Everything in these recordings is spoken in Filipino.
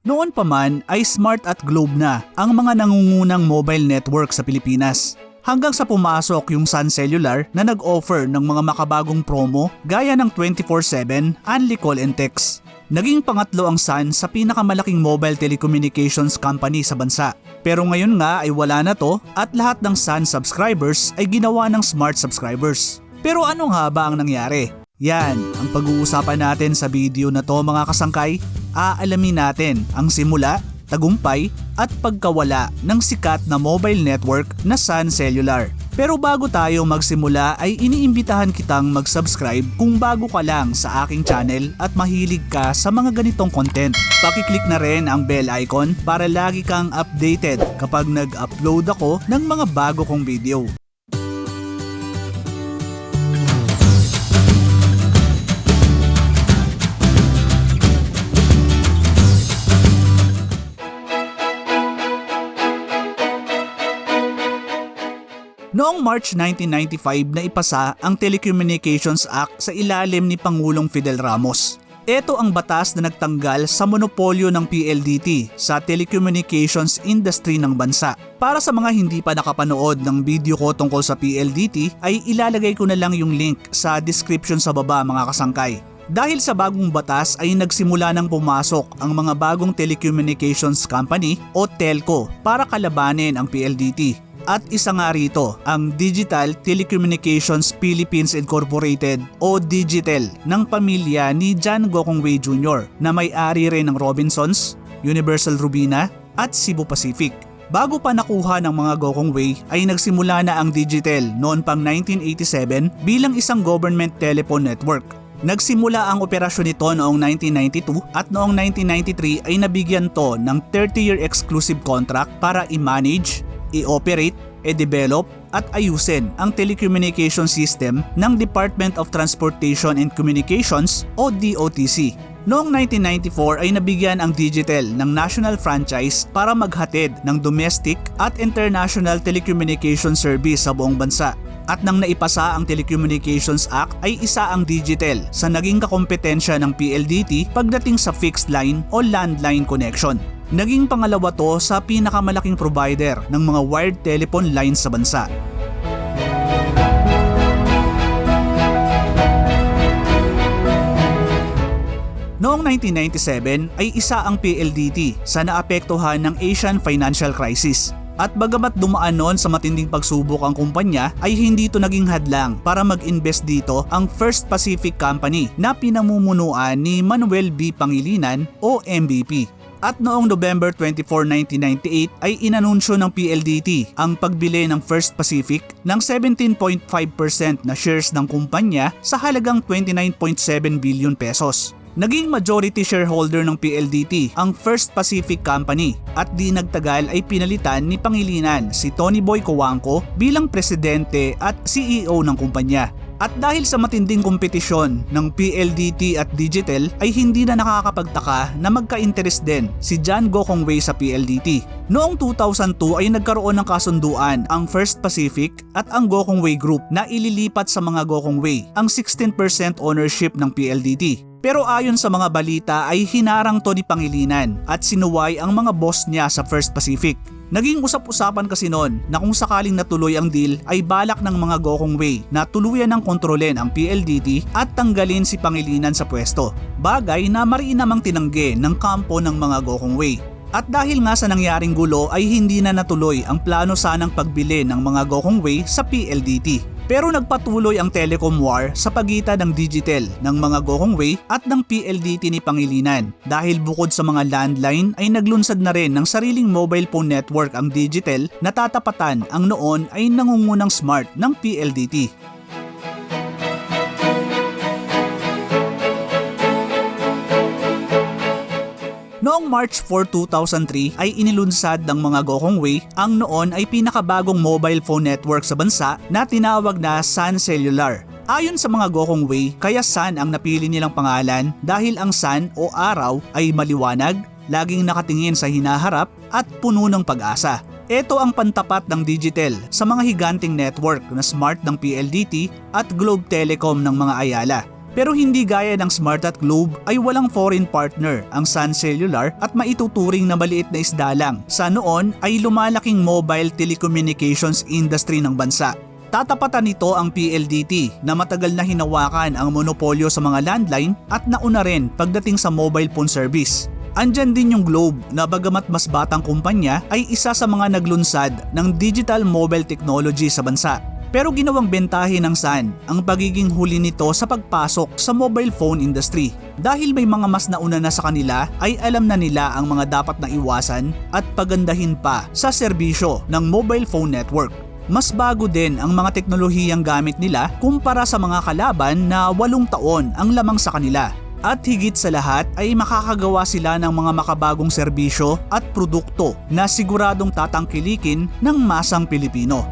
Noon pa man ay Smart at Globe na ang mga nangungunang mobile network sa Pilipinas. Hanggang sa pumasok yung Sun Cellular na nag-offer ng mga makabagong promo gaya ng 24/7 only call and text. Naging pangatlo ang Sun sa pinakamalaking mobile telecommunications company sa bansa. Pero ngayon nga ay wala na to at lahat ng Sun subscribers ay ginawa ng Smart subscribers. Pero ano nga ba ang nangyari? Yan ang pag-uusapan natin sa video na to mga kasangkay. Aalamin natin ang simula, tagumpay at pagkawala ng sikat na mobile network na Sun Cellular. Pero bago tayo magsimula ay iniimbitahan kitang mag-subscribe kung bago ka lang sa aking channel at mahilig ka sa mga ganitong content. Paki-click na rin ang bell icon para lagi kang updated kapag nag-upload ako ng mga bago kong video. Noong March 1995 na ipasa ang Telecommunications Act sa ilalim ni Pangulong Fidel Ramos. Ito ang batas na nagtanggal sa monopolyo ng PLDT sa telecommunications industry ng bansa. Para sa mga hindi pa nakapanood ng video ko tungkol sa PLDT ay ilalagay ko na lang yung link sa description sa baba mga kasangkay. Dahil sa bagong batas ay nagsimula nang pumasok ang mga bagong telecommunications company o telco para kalabanin ang PLDT. At isa nga rito ang Digital Telecommunications Philippines Incorporated o Digitel ng pamilya ni John Gokongwei Jr. na may-ari rin ng Robinsons, Universal Robina at Cebu Pacific. Bago pa nakuha ng mga Gokongwei ay nagsimula na ang Digitel noon pang 1987 bilang isang government telephone network. Nagsimula ang operasyon nito noong 1992 at noong 1993 ay nabigyan to ng 30-year exclusive contract para i-manage, i-operate, i-develop at ayusin ang telecommunication system ng Department of Transportation and Communications o DOTC. Noong 1994 ay nabigyan ang Digitel ng national franchise para maghatid ng domestic at international telecommunication service sa buong bansa. At nang naipasa ang Telecommunications Act ay isa ang Digitel sa naging kakompetensya ng PLDT pagdating sa fixed line o landline connection. Naging pangalawa to sa pinakamalaking provider ng mga wired telephone lines sa bansa. Noong 1997 ay isa ang PLDT sa naapektuhan ng Asian Financial Crisis. At bagamat dumaan noon sa matinding pagsubok ang kumpanya ay hindi ito naging hadlang para mag-invest dito ang First Pacific Company na pinamumunuan ni Manuel B. Pangilinan o MVP. At noong November 24, 1998 ay inanunsyo ng PLDT ang pagbili ng First Pacific ng 17.5% na shares ng kumpanya sa halagang 29.7 billion pesos. Naging majority shareholder ng PLDT ang First Pacific Company at di nagtagal ay pinalitan ni Pangilinan si Tony Boy Cojuangco bilang presidente at CEO ng kumpanya. At dahil sa matinding kompetisyon ng PLDT at Digitel ay hindi na nakakapagtaka na magka-interest din si John Gokongwei sa PLDT. Noong 2002 ay nagkaroon ng kasunduan ang First Pacific at ang Gokongwei Group na ililipat sa mga Gokongwei ang 16% ownership ng PLDT. Pero ayon sa mga balita ay hinarang to ni Pangilinan at sinuway ang mga boss niya sa First Pacific. Naging usap-usapan kasi noon na kung sakaling natuloy ang deal ay balak ng mga Gokongwei na tuluyan ng kontrolin ang PLDT at tanggalin si Pangilinan sa pwesto. Bagay na mariin namang tinanggi ng kampo ng mga Gokongwei. At dahil nga sa nangyaring gulo ay hindi na natuloy ang plano sanang pagbili ng mga Gokongwei sa PLDT. Pero nagpatuloy ang telecom war sa pagitan ng Digitel, ng mga Gokongwei at ng PLDT ni Pangilinan. Dahil bukod sa mga landline ay naglunsad na rin ng sariling mobile phone network ang Digitel na tatapatan ang noon ay nangungunang Smart ng PLDT. Noong March 4, 2003 ay inilunsad ng mga Gokongwei ang noon ay pinakabagong mobile phone network sa bansa na tinawag na Sun Cellular. Ayon sa mga Gokongwei, kaya Sun ang napili nilang pangalan dahil ang sun o araw ay maliwanag, laging nakatingin sa hinaharap at puno ng pag-asa. Ito ang pantapat ng Digitel sa mga higanting network na Smart ng PLDT at Globe Telecom ng mga Ayala. Pero hindi gaya ng Smart at Globe ay walang foreign partner ang Sun Cellular at maituturing na maliit na isda lang sa noon ay lumalaking mobile telecommunications industry ng bansa. Tatapatan nito ang PLDT na matagal na hinawakan ang monopolyo sa mga landline at nauna rin pagdating sa mobile phone service. Andyan din yung Globe na bagamat mas batang kumpanya ay isa sa mga naglunsad ng digital mobile technology sa bansa. Pero ginawang bentahe ng Sun ang pagiging huli nito sa pagpasok sa mobile phone industry. Dahil may mga mas nauna na sa kanila ay alam na nila ang mga dapat na iwasan at pagandahin pa sa serbisyo ng mobile phone network. Mas bago din ang mga teknolohiyang gamit nila kumpara sa mga kalaban na 8 taon ang lamang sa kanila. At higit sa lahat ay makakagawa sila ng mga makabagong serbisyo at produkto na siguradong tatangkilikin ng masang Pilipino.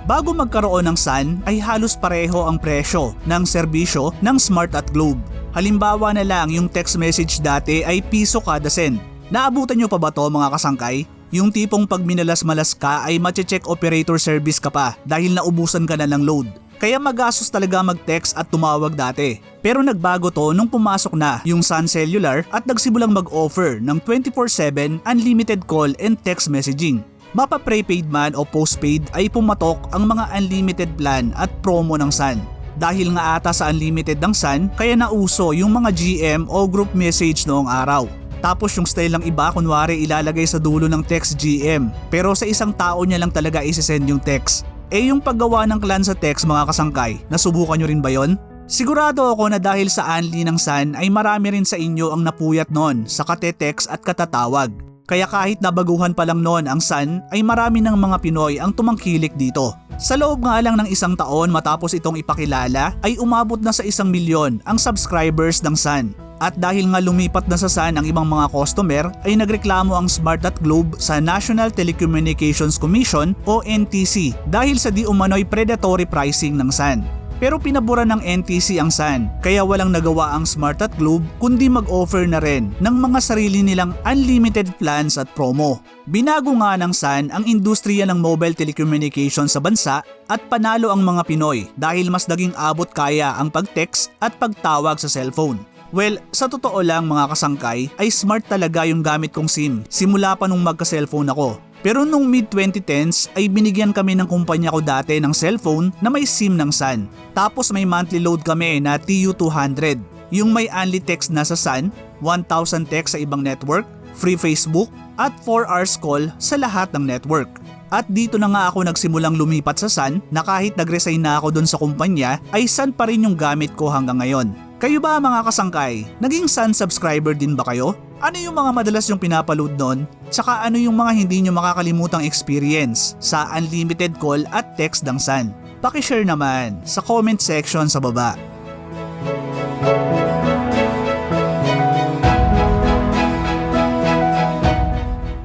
Bago magkaroon ng Sun ay halos pareho ang presyo ng serbisyo ng Smart at Globe. Halimbawa na lang yung text message dati ay piso kada send. Naabutan nyo pa ba to mga kasangkay? Yung tipong pag minalas-malas ka ay mache-check operator service ka pa dahil naubusan ka na ng load. Kaya magastos talaga mag-text at tumawag dati. Pero nagbago to nung pumasok na yung Sun Cellular at nagsimulang mag-offer ng 24/7 unlimited call and text messaging. Mapa prepaid man o postpaid ay pumatok ang mga unlimited plan at promo ng Sun. Dahil nga ata sa unlimited ng Sun, kaya nauso yung mga GM o group message noong araw. Tapos yung style ng iba kunwari ilalagay sa dulo ng text GM, pero sa isang tao niya lang talaga isesend yung text. Yung paggawa ng clan sa text mga kasangkay, nasubukan nyo rin ba yon? Sigurado ako na dahil sa unli ng Sun ay marami rin sa inyo ang napuyat noon sa kate-text at katatawag. Kaya kahit nabaguhan pa lang noon ang Sun ay marami ng mga Pinoy ang tumangkilik dito. Sa loob nga lang ng 1 taon matapos itong ipakilala ay umabot na sa 1 milyon ang subscribers ng Sun. At dahil nga lumipat na sa Sun ang ibang mga customer ay nagreklamo ang Smart at Globe sa National Telecommunications Commission o NTC dahil sa di umano'y predatory pricing ng Sun. Pero pinabura ng NTC ang Sun kaya walang nagawa ang Smart at Globe kundi mag-offer na rin ng mga sarili nilang unlimited plans at promo. Binago nga ng Sun ang industriya ng mobile telecommunications sa bansa at panalo ang mga Pinoy dahil mas naging abot kaya ang pag-text at pagtawag sa cellphone. Well, sa totoo lang mga kasangkay ay smart talaga yung gamit kong SIM simula pa nung magka-cellphone ako. Pero nung mid-2010s ay binigyan kami ng kumpanya ko dati ng cellphone na may SIM ng Sun. Tapos may monthly load kami na TU200. Yung may only text na sa Sun, 1,000 text sa ibang network, free Facebook, at 4 hours call sa lahat ng network. At dito na nga ako nagsimulang lumipat sa Sun na kahit nag-resign na ako dun sa kumpanya ay Sun pa rin yung gamit ko hanggang ngayon. Kayo ba mga kasangkay, naging Sun subscriber din ba kayo? Ano yung mga madalas yung pinapaload nun? Tsaka ano yung mga hindi nyo makakalimutang experience sa unlimited call at text ng Sun? Paki-share naman sa comment section sa baba.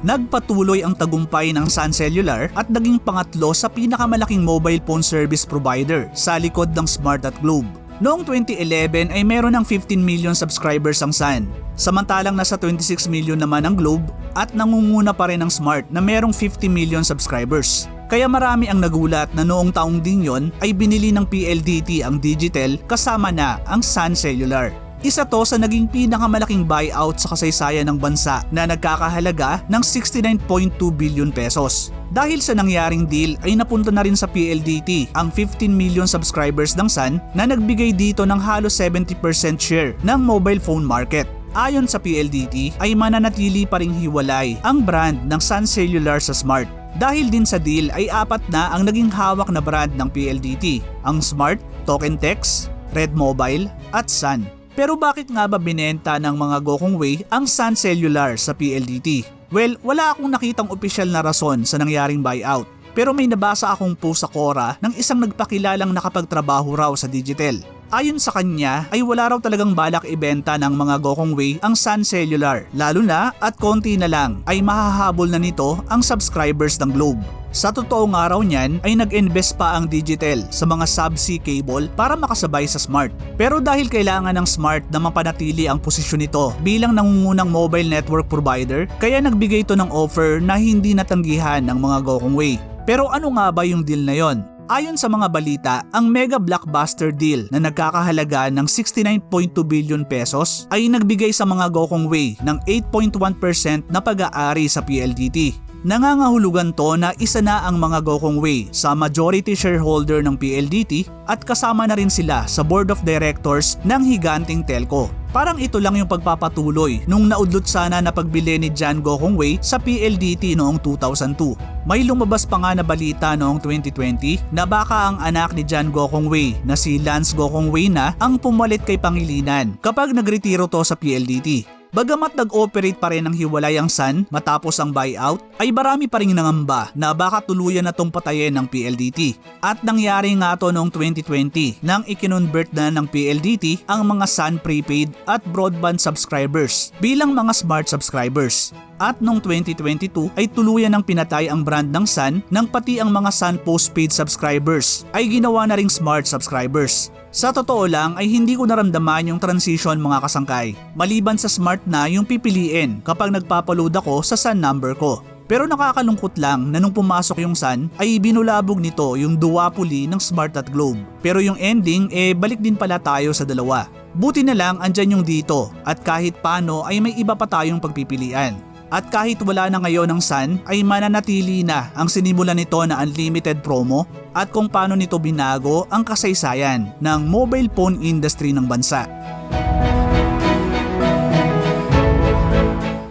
Nagpatuloy ang tagumpay ng Sun Cellular at naging pangatlo sa pinakamalaking mobile phone service provider sa likod ng Smart at Globe. Noong 2011 ay meron ng 15 million subscribers ang Sun. Samantalang nasa 26 million naman ang Globe at nangunguna pa rin ang Smart na merong 50 million subscribers. Kaya marami ang nagulat na noong taong din yon ay binili ng PLDT ang Digitel kasama na ang Sun Cellular. Isa to sa naging pinakamalaking buyout sa kasaysayan ng bansa na nagkakahalaga ng 69.2 billion pesos. Dahil sa nangyaring deal ay napunta na rin sa PLDT ang 15 million subscribers ng Sun na nagbigay dito ng halos 70% share ng mobile phone market. Ayon sa PLDT ay mananatili pa ring hiwalay ang brand ng Sun Cellular sa Smart. Dahil din sa deal ay 4 na ang naging hawak na brand ng PLDT, ang Smart, Token Text, Red Mobile at Sun. Pero bakit nga ba binenta ng mga Gokongwei ang Sun Cellular sa PLDT? Well, wala akong nakitang opisyal na rason sa nangyaring buyout. Pero may nabasa akong post sa Quora ng isang nagpakilalang nakapagtrabaho raw sa Digitel. Ayon sa kanya ay wala raw talagang balak ibenta ng mga Gokongwei ang Sun Cellular, lalo na at konti na lang ay mahahabol na nito ang subscribers ng Globe. Sa totoong araw niyan ay nag-invest pa ang Digitel sa mga subsea cable para makasabay sa Smart. Pero dahil kailangan ng Smart na mapanatili ang posisyon nito bilang nangungunang mobile network provider, kaya nagbigay ito ng offer na hindi natanggihan ng mga Gokongwei. Pero ano nga ba yung deal na yon? Ayon sa mga balita, ang mega blockbuster deal na nagkakahalaga ng 69.2 billion pesos ay nagbigay sa mga Gokongwei ng 8.1% na pag-aari sa PLDT. Nangangahulugan to na isa na ang mga Gokongwei sa majority shareholder ng PLDT at kasama na rin sila sa board of directors ng higanting telco. Parang ito lang yung pagpapatuloy nung naudlot sana na pagbili ni John Gokongwei sa PLDT noong 2002. May lumabas pa nga na balita noong 2020 na baka ang anak ni John Gokongwei na si Lance Gokongwei na ang pumalit kay Pangilinan kapag nagretiro to sa PLDT. Bagamat nag-operate pa rin ang hiwalay ang Sun matapos ang buyout, ay marami pa rin nangamba na baka tuluyan na tong patayin ng PLDT. At nangyari nga to noong 2020 nang ikinonvert na ng PLDT ang mga Sun prepaid at broadband subscribers bilang mga smart subscribers. At noong 2022 ay tuluyan ng pinatay ang brand ng Sun nang pati ang mga Sun postpaid subscribers ay ginawa na ring smart subscribers. Sa totoo lang ay hindi ko naramdaman yung transition mga kasangkay. Maliban sa Smart na yung pipiliin kapag nagpapaload ako sa Sun number ko. Pero nakakalungkot lang na nung pumasok yung Sun ay binulabog nito yung duopoly ng Smart at Globe. Pero yung ending balik din pala tayo sa dalawa. Buti na lang andyan yung dito at kahit paano ay may iba pa tayong pagpipilian. At kahit wala na ngayon ng Sun ay mananatili na ang sinimulan nito na unlimited promo at kung paano nito binago ang kasaysayan ng mobile phone industry ng bansa.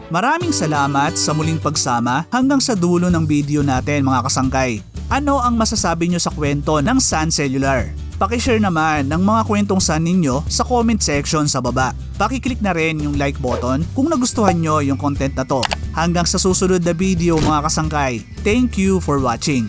Maraming salamat sa muling pagsama hanggang sa dulo ng video natin mga kasangkay. Ano ang masasabi nyo sa kwento ng Sun Cellular? Pakishare naman ng mga kwentong Sun ninyo sa comment section sa baba. Pakiclick na rin yung like button kung nagustuhan nyo yung content na to. Hanggang sa susunod na video mga kasangkay. Thank you for watching.